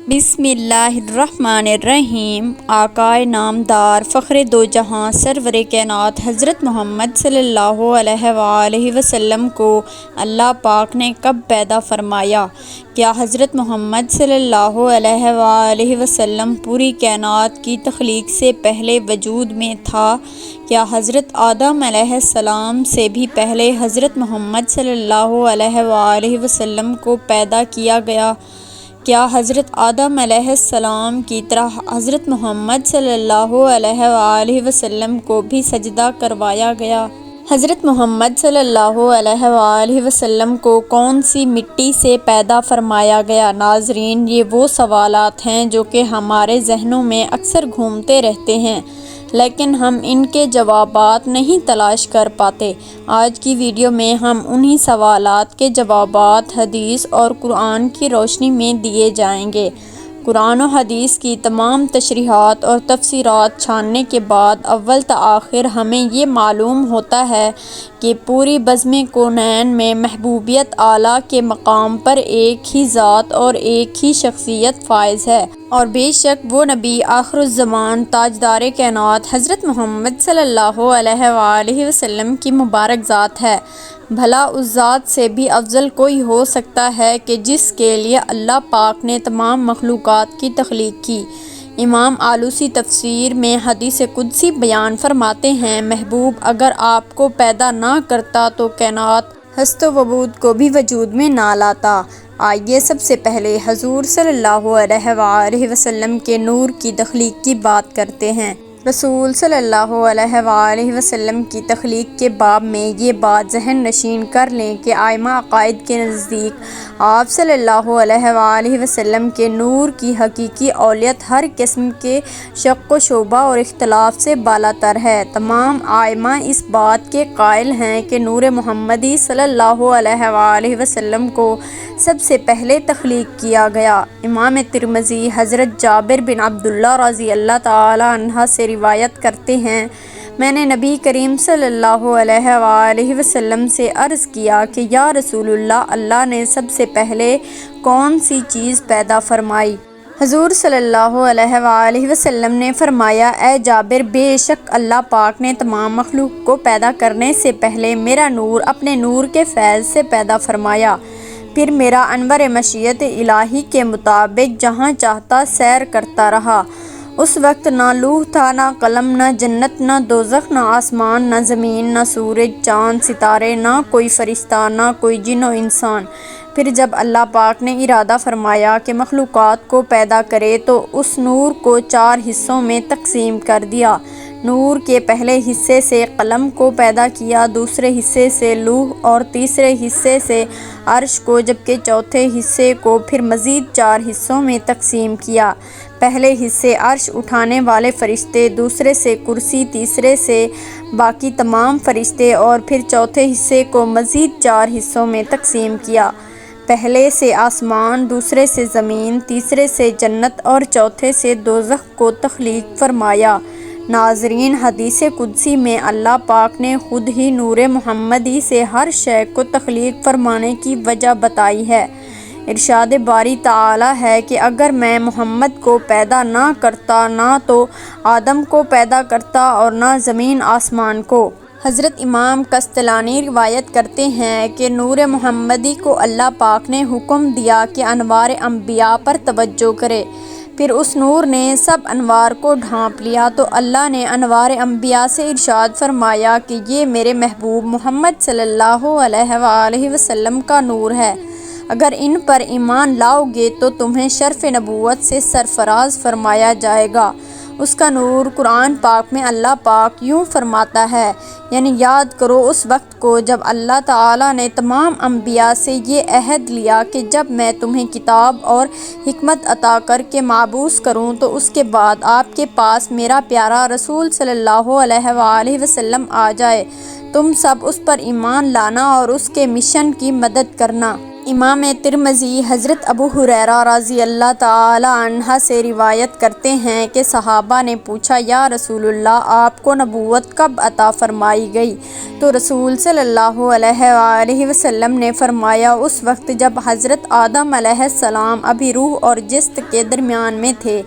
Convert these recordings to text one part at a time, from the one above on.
بسم اللہ الرحمن الرحیم۔ آقائے نامدار فخر دو جہاں سرور کائنات حضرت محمد صلی اللہ علیہ وآلہ وسلم کو اللہ پاک نے کب پیدا فرمایا؟ کیا حضرت محمد صلی اللہ علیہ وآلہ وسلم پوری کائنات کی تخلیق سے پہلے وجود میں تھا؟ کیا حضرت آدم علیہ السلام سے بھی پہلے حضرت محمد صلی اللہ علیہ وآلہ وسلم کو پیدا کیا گیا؟ کیا حضرت آدم علیہ السلام کی طرح حضرت محمد صلی اللہ علیہ وآلہ وسلم کو بھی سجدہ کروایا گیا؟ حضرت محمد صلی اللہ علیہ وآلہ وسلم کو کون سی مٹی سے پیدا فرمایا گیا؟ ناظرین، یہ وہ سوالات ہیں جو کہ ہمارے ذہنوں میں اکثر گھومتے رہتے ہیں، لیکن ہم ان کے جوابات نہیں تلاش کر پاتے۔ آج کی ویڈیو میں ہم انہی سوالات کے جوابات حدیث اور قرآن کی روشنی میں دیے جائیں گے۔ قرآن و حدیث کی تمام تشریحات اور تفسیرات چھاننے کے بعد اول تا آخر ہمیں یہ معلوم ہوتا ہے کہ پوری بزم کونین میں محبوبیت اعلیٰ کے مقام پر ایک ہی ذات اور ایک ہی شخصیت فائز ہے، اور بے شک وہ نبی آخر الزمان تاجدار کائنات حضرت محمد صلی اللہ علیہ وآلہ وسلم کی مبارک ذات ہے۔ بھلا اس ذات سے بھی افضل کوئی ہو سکتا ہے کہ جس کے لیے اللہ پاک نے تمام مخلوقات کی تخلیق کی؟ امام آلوسی تفسیر میں حدیث قدسی بیان فرماتے ہیں، محبوب اگر آپ کو پیدا نہ کرتا تو کائنات ہست و وجود کو بھی وجود میں نہ لاتا۔ آئیے سب سے پہلے حضور صلی اللہ علیہ وآلہ وسلم کے نور کی تخلیق کی بات کرتے ہیں۔ رسول صلی اللہ علیہ وآلہ وسلم کی تخلیق کے باب میں یہ بات ذہن نشین کر لیں کہ ائمہ عقائد کے نزدیک آپ صلی اللہ علیہ وآلہ وسلم کے نور کی حقیقی اولیت ہر قسم کے شک و شبہ اور اختلاف سے بالاتر ہے۔ تمام ائمہ اس بات کے قائل ہیں کہ نور محمدی صلی اللہ علیہ وآلہ وسلم کو سب سے پہلے تخلیق کیا گیا۔ امام ترمذی حضرت جابر بن عبداللہ رضی اللہ تعالی عنہ سے روایت کرتے ہیں، میں نے نبی کریم صلی اللہ علیہ وآلہ وسلم سے عرض کیا کہ یا رسول اللہ نے سب سے پہلے کون سی چیز پیدا فرمائی؟ حضور صلی اللہ علیہ وآلہ وسلم نے فرمایا، اے جابر، بے شک اللہ پاک نے تمام مخلوق کو پیدا کرنے سے پہلے میرا نور اپنے نور کے فیض سے پیدا فرمایا، پھر میرا انور مشیت الہی کے مطابق جہاں چاہتا سیر کرتا رہا۔ اس وقت نہ لوح تھا، نہ قلم، نہ جنت، نہ دوزخ، نہ آسمان، نہ زمین، نہ سورج، چاند، ستارے، نہ کوئی فرشتہ، نہ کوئی جن و انسان۔ پھر جب اللہ پاک نے ارادہ فرمایا کہ مخلوقات کو پیدا کرے تو اس نور کو 4 حصوں میں تقسیم کر دیا۔ نور کے پہلے حصے سے قلم کو پیدا کیا، دوسرے حصے سے لوح اور تیسرے حصے سے عرش کو، جبکہ چوتھے حصے کو پھر مزید 4 حصوں میں تقسیم کیا۔ پہلے حصے عرش اٹھانے والے فرشتے، دوسرے سے کرسی، تیسرے سے باقی تمام فرشتے، اور پھر چوتھے حصے کو مزید 4 حصوں میں تقسیم کیا۔ پہلے سے آسمان، دوسرے سے زمین، تیسرے سے جنت اور چوتھے سے دوزخ کو تخلیق فرمایا۔ ناظرین، حدیث قدسی میں اللہ پاک نے خود ہی نور محمدی سے ہر شے کو تخلیق فرمانے کی وجہ بتائی ہے۔ ارشاد باری تعالی ہے کہ اگر میں محمد کو پیدا نہ کرتا، نہ تو آدم کو پیدا کرتا اور نہ زمین آسمان کو۔ حضرت امام قسطلانی روایت کرتے ہیں کہ نور محمدی کو اللہ پاک نے حکم دیا کہ انوار انبیاء پر توجہ کرے، پھر اس نور نے سب انوار کو ڈھانپ لیا تو اللہ نے انوار انبیاء سے ارشاد فرمایا کہ یہ میرے محبوب محمد صلی اللہ علیہ وآلہ وسلم کا نور ہے، اگر ان پر ایمان لاؤ گے تو تمہیں شرف نبوت سے سرفراز فرمایا جائے گا۔ اس کا نور قرآن پاک میں اللہ پاک یوں فرماتا ہے، یعنی یاد کرو اس وقت کو جب اللہ تعالیٰ نے تمام انبیاء سے یہ عہد لیا کہ جب میں تمہیں کتاب اور حکمت عطا کر کے مابعوث کروں تو اس کے بعد آپ کے پاس میرا پیارا رسول صلی اللہ علیہ وآلہ وسلم آ جائے، تم سب اس پر ایمان لانا اور اس کے مشن کی مدد کرنا۔ امام ترمذی حضرت ابو ہریرہ رضی اللہ تعالی عنہ سے روایت کرتے ہیں کہ صحابہ نے پوچھا، یا رسول اللہ، آپ کو نبوت کب عطا فرمائی گئی؟ تو رسول صلی اللہ علیہ وآلہ وسلم نے فرمایا، اس وقت جب حضرت آدم علیہ السلام ابھی روح اور جسد کے درمیان میں تھے،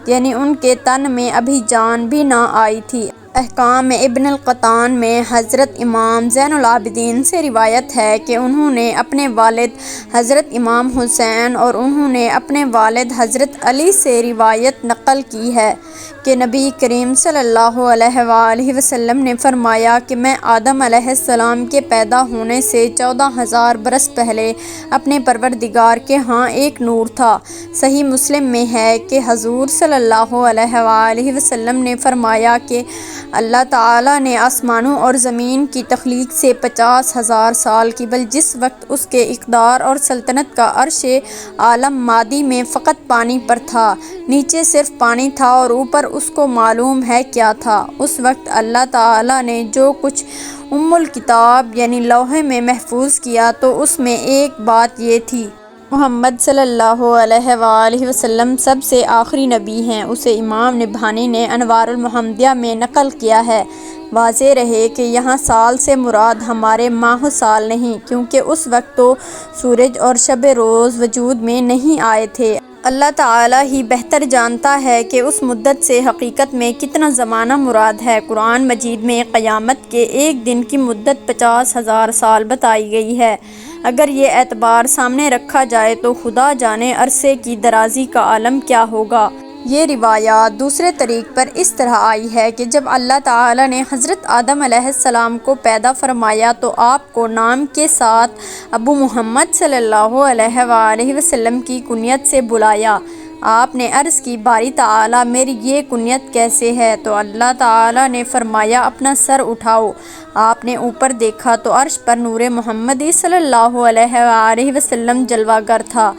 یعنی ان کے تن میں ابھی جان بھی نہ آئی تھی۔ احکام ابن القطان میں حضرت امام زین العابدین سے روایت ہے کہ انہوں نے اپنے والد حضرت امام حسین اور انہوں نے اپنے والد حضرت علی سے روایت نقل کی ہے کہ نبی کریم صلی اللہ علیہ وآلہ وسلم نے فرمایا کہ میں آدم علیہ السلام کے پیدا ہونے سے 14,000 برس پہلے اپنے پروردگار کے ہاں ایک نور تھا۔ صحیح مسلم میں ہے کہ حضور صلی اللہ علیہ وآلہ وسلم نے فرمایا کہ اللہ تعالیٰ نے آسمانوں اور زمین کی تخلیق سے 50,000 سال قبل جس وقت اس کے اقتدار اور سلطنت کا عرش عالم مادی میں فقط پانی پر تھا، نیچے صرف پانی تھا اور اوپر اس کو معلوم ہے کیا تھا، اس وقت اللہ تعالیٰ نے جو کچھ الکتاب یعنی لوح میں محفوظ کیا تو اس میں ایک بات یہ تھی، محمد صلی اللہ علیہ وآلہ وسلم سب سے آخری نبی ہیں۔ اسے امام نبھانی نے انوار المحمدیہ میں نقل کیا ہے۔ واضح رہے کہ یہاں سال سے مراد ہمارے ماہ و سال نہیں، کیونکہ اس وقت تو سورج اور شب روز وجود میں نہیں آئے تھے۔ اللہ تعالیٰ ہی بہتر جانتا ہے کہ اس مدت سے حقیقت میں کتنا زمانہ مراد ہے۔ قرآن مجید میں قیامت کے ایک دن کی مدت 50,000 سال بتائی گئی ہے۔ اگر یہ اعتبار سامنے رکھا جائے تو خدا جانے عرصے کی درازی کا عالم کیا ہوگا۔ یہ روایات دوسرے طریق پر اس طرح آئی ہے کہ جب اللہ تعالیٰ نے حضرت آدم علیہ السلام کو پیدا فرمایا تو آپ کو نام کے ساتھ ابو محمد صلی اللہ علیہ وآلہ وسلم کی کنیت سے بلایا۔ آپ نے عرض کی، باری تعالیٰ، میری یہ کنیت کیسے ہے؟ تو اللہ تعالیٰ نے فرمایا، اپنا سر اٹھاؤ۔ آپ نے اوپر دیکھا تو عرش پر نور محمدی صلی اللہ علیہ وآلہ وسلم جلوہ گر تھا۔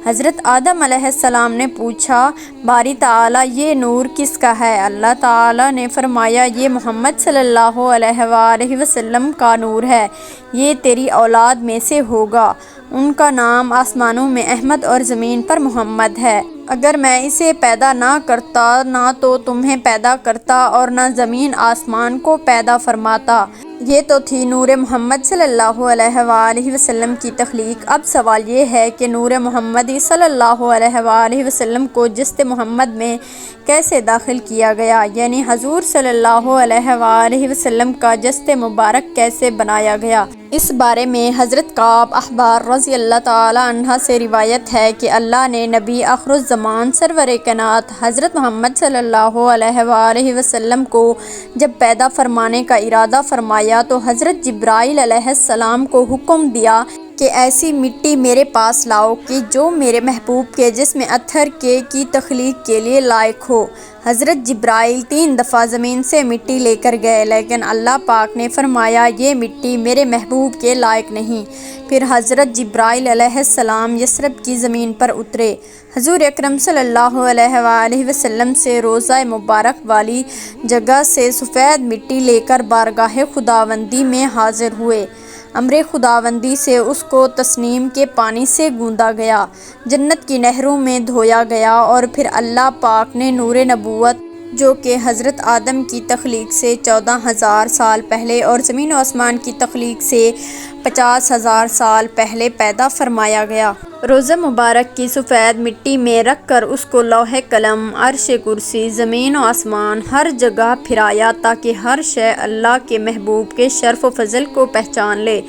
حضرت آدم علیہ السلام نے پوچھا، باری تعالیٰ، یہ نور کس کا ہے؟ اللہ تعالیٰ نے فرمایا، یہ محمد صلی اللہ علیہ وآلہ وسلم کا نور ہے، یہ تیری اولاد میں سے ہوگا، ان کا نام آسمانوں میں احمد اور زمین پر محمد ہے۔ اگر میں اسے پیدا نہ کرتا، نہ تو تمہیں پیدا کرتا اور نہ زمین آسمان کو پیدا فرماتا۔ یہ تو تھی نور محمد صلی اللہ علیہ وآلہ وسلم کی تخلیق۔ اب سوال یہ ہے کہ نور محمدی صلی اللہ علیہ وآلہ وسلم کو جسد محمد میں کیسے داخل کیا گیا؟ یعنی حضور صلی اللہ علیہ وآلہ وسلم کا جسد مبارک کیسے بنایا گیا؟ اس بارے میں حضرت کعب احبار رضی اللہ تعالی عنہ سے روایت ہے کہ اللہ نے نبی آخر الزمان سرور کائنات حضرت محمد صلی اللہ علیہ وآلہ وسلم کو جب پیدا فرمانے کا ارادہ فرمایا تو حضرت جبرائیل علیہ السلام کو حکم دیا کہ ایسی مٹی میرے پاس لاؤ کہ جو میرے محبوب کے جسم اطہر کی تخلیق کے لیے لائق ہو۔ حضرت جبرائیل 3 دفعہ زمین سے مٹی لے کر گئے، لیکن اللہ پاک نے فرمایا، یہ مٹی میرے محبوب کے لائق نہیں۔ پھر حضرت جبرائیل علیہ السلام یثرب کی زمین پر اترے، حضور اکرم صلی اللہ علیہ وآلہ وسلم سے روضہ مبارک والی جگہ سے سفید مٹی لے کر بارگاہ خداوندی میں حاضر ہوئے۔ امر خداوندی سے اس کو تسنیم کے پانی سے گوندا گیا، جنت کی نہروں میں دھویا گیا، اور پھر اللہ پاک نے نور نبوت جو کہ حضرت آدم کی تخلیق سے 14,000 سال پہلے اور زمین و آسمان کی تخلیق سے 50,000 سال پہلے پیدا فرمایا گیا، روضہ مبارک کی سفید مٹی میں رکھ کر اس کو لوح قلم، عرش کرسی، زمین و آسمان ہر جگہ پھرایا تاکہ ہر شے اللہ کے محبوب کے شرف و فضل کو پہچان لے۔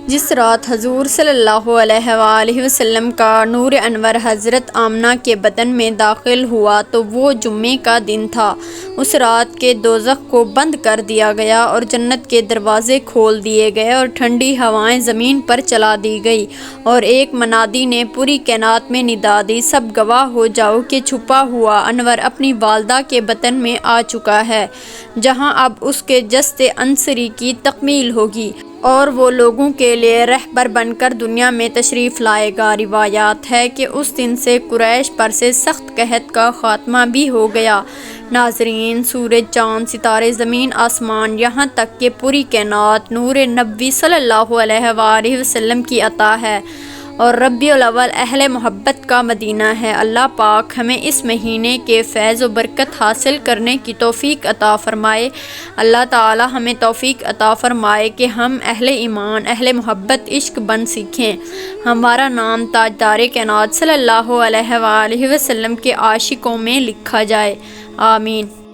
جس رات حضور صلی اللہ علیہ وآلہ وسلم کا نور انور حضرت آمنہ کے بدن میں داخل ہوا تو وہ جمعے کا دن تھا۔ اس رات کے دوزخ کو بند کر دیا گیا اور جنت کے دروازے کھول دیے گئے اور ٹھنڈی ہوائیں زمین پر چلا دی گئی، اور ایک منادی نے پوری کائنات میں ندا دی، سب گواہ ہو جاؤ کہ چھپا ہوا انور اپنی والدہ کے بطن میں آ چکا ہے، جہاں اب اس کے جسد عنصری کی تکمیل ہوگی اور وہ لوگوں کے لیے رہبر بن کر دنیا میں تشریف لائے گا۔ روایات ہے کہ اس دن سے قریش پر سے سخت قحط کا خاتمہ بھی ہو گیا۔ ناظرین، سورج، چاند، ستارے، زمین، آسمان، یہاں تک کہ پوری کائنات نور نبوی صلی اللہ علیہ وآلہ وسلم کی عطا ہے، اور ربیع الاول اہل محبت کا مدینہ ہے۔ اللہ پاک ہمیں اس مہینے کے فیض و برکت حاصل کرنے کی توفیق عطا فرمائے۔ اللہ تعالی ہمیں توفیق عطا فرمائے کہ ہم اہل ایمان، اہل محبت، عشق بن سیکھیں، ہمارا نام تاجدار کائنات صلی اللہ علیہ وآلہ وسلم کے عاشقوں میں لکھا جائے۔ آمین۔